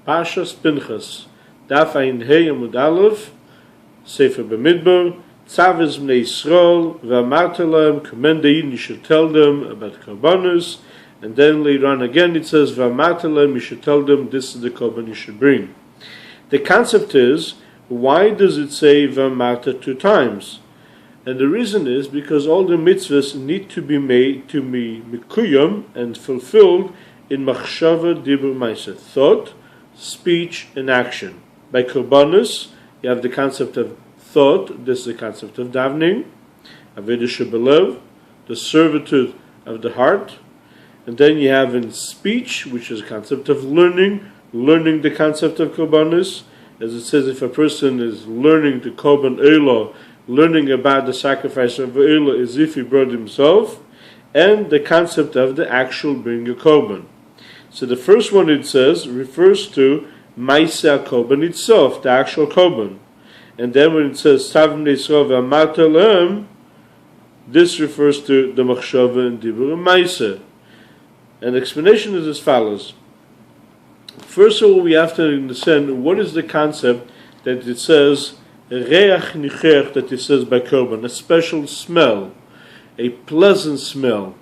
Parshas Pinchas, Daf Ein Hey Amud Aleph, Sefer B'Midbar, Tzavis Bnei Yisrael, V'amarta Lahem, command the Yidden, you should tell them about Korbanos, and then later on again it says, V'amarta Lahem, you should tell them this is the Korban you should bring. The concept is, why does it say V'amarta 2 times? And the reason is because all the mitzvahs need to be made to be mikuyam and fulfilled in machshava, dibur, ma'aseh, thought, speech, and action. By korbanos, you have the concept of thought. This is the concept of davening, avodah shebelev, the servitude of the heart, and then you have in speech, which is the concept of learning the concept of korbanos. As it says, if a person is learning the korban elah, learning about the sacrifice of elah as if he brought himself, and the concept of the actual bringing a korban. So the first one it says refers to Maaseh korban itself, the actual korban. And then when it says Tzav Bnei Yisrael v'amarta lahem, this refers to the machshava and dibur and Maaseh. And the explanation is as follows. First of all, we have to understand what is the concept that it says reach nicher, that it says by korban, a special smell, a pleasant smell.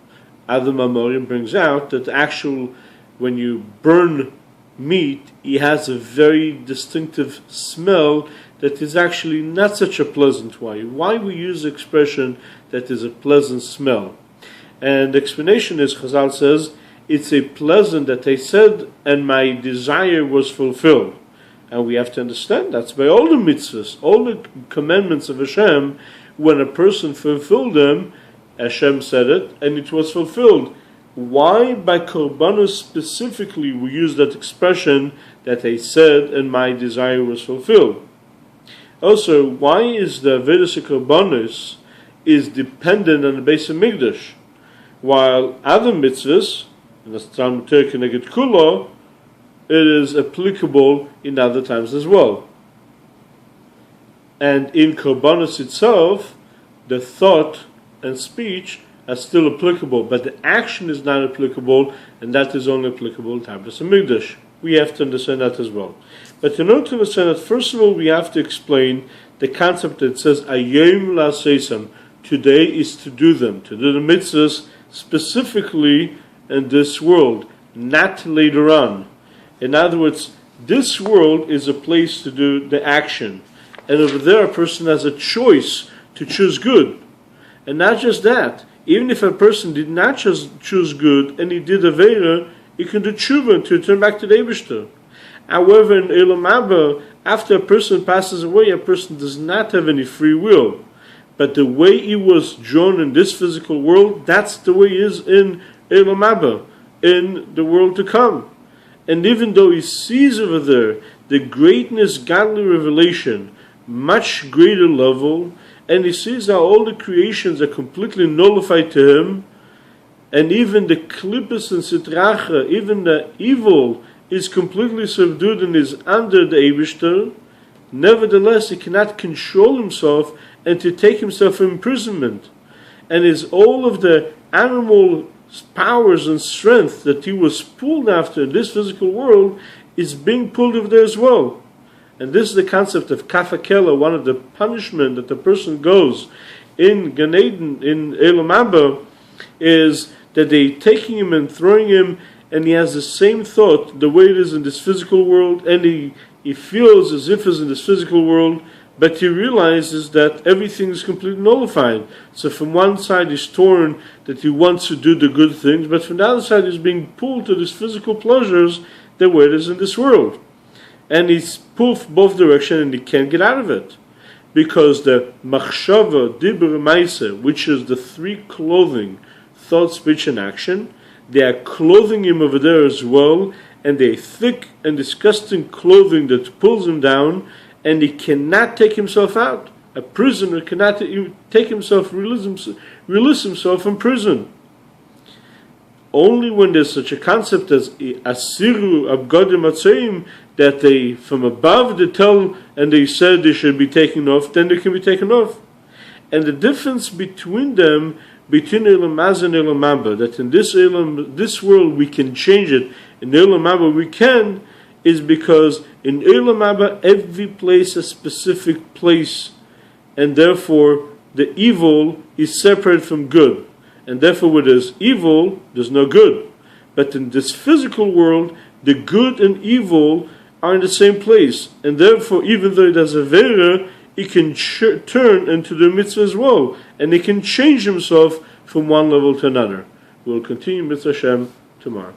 Adam Amorim brings out that actual, when you burn meat, it has a very distinctive smell that is actually not such a pleasant one. Why we use the expression that is a pleasant smell? And the explanation is, Chazal says, it's a pleasant that I said and my desire was fulfilled. And we have to understand that's by all the mitzvahs, all the commandments of Hashem, when a person fulfilled them, Hashem said it, and it was fulfilled. Why by korbanos specifically we use that expression that I said and my desire was fulfilled? Also, why is the avodas korbanos is dependent on the Beis Hamikdash, while other mitzvahs, in the Talmud Torah Keneged Kulo, it is applicable in other times as well. And in korbanos itself, the thought and speech are still applicable, but the action is not applicable, and that is only applicable in time of Hamikdash. We have to understand that as well. But in order to understand that, first of all, we have to explain the concept that says Ayom la'asosam. Today is to do them, to do the mitzvahs specifically in this world, not later on. In other words, this world is a place to do the action, and over there a person has a choice to choose good. And not just that, even if a person did not choose good and he did Aveira, he can do tshuva to return back to the Eibishter. However, in Olam Haba, after a person passes away, a person does not have any free will. But the way he was drawn in this physical world, that's the way he is in Olam Haba, in the world to come. And even though he sees over there the greatness, godly revelation, much greater level, and he sees how all the creations are completely nullified to him, and even the klippus and sitracha, even the evil, is completely subdued and is under the Eibishter, nevertheless he cannot control himself and to take himself in imprisonment. And is all of the animal powers and strength that he was pulled after in this physical world is being pulled over there as well. And this is the concept of kafakela, one of the punishment that the person goes in Gan Eden, in Olam Haba, is that they taking him and throwing him, and he has the same thought, the way it is in this physical world, and he feels as if it's in this physical world, but he realizes that everything is completely nullified. So from one side he's torn that he wants to do the good things, but from the other side he's being pulled to these physical pleasures the way it is in this world. And he's pulled both directions and he can't get out of it. Because the machshava, dibur, ma'aseh, which is the 3 clothing, thought, speech, and action, they are clothing him over there as well, and they're thick and disgusting clothing that pulls him down, and he cannot take himself out. A prisoner cannot take himself, release himself from prison. Only when there's such a concept as asiru abgadim atzeim, that they from above they tell and they said they should be taken off, then they can be taken off. And the difference between them, between Olam Hazeh and Olam Haba, that in this world we can change it, in Olam Haba we can, is because in Olam Haba every place a specific place, and therefore the evil is separate from good, and therefore where there's evil, there's no good. But in this physical world, the good and evil are in the same place, and therefore even though it has a vera, it can turn into the mitzvah as well, and it can change himself from one level to another. We'll continue Mitzvah Hashem tomorrow.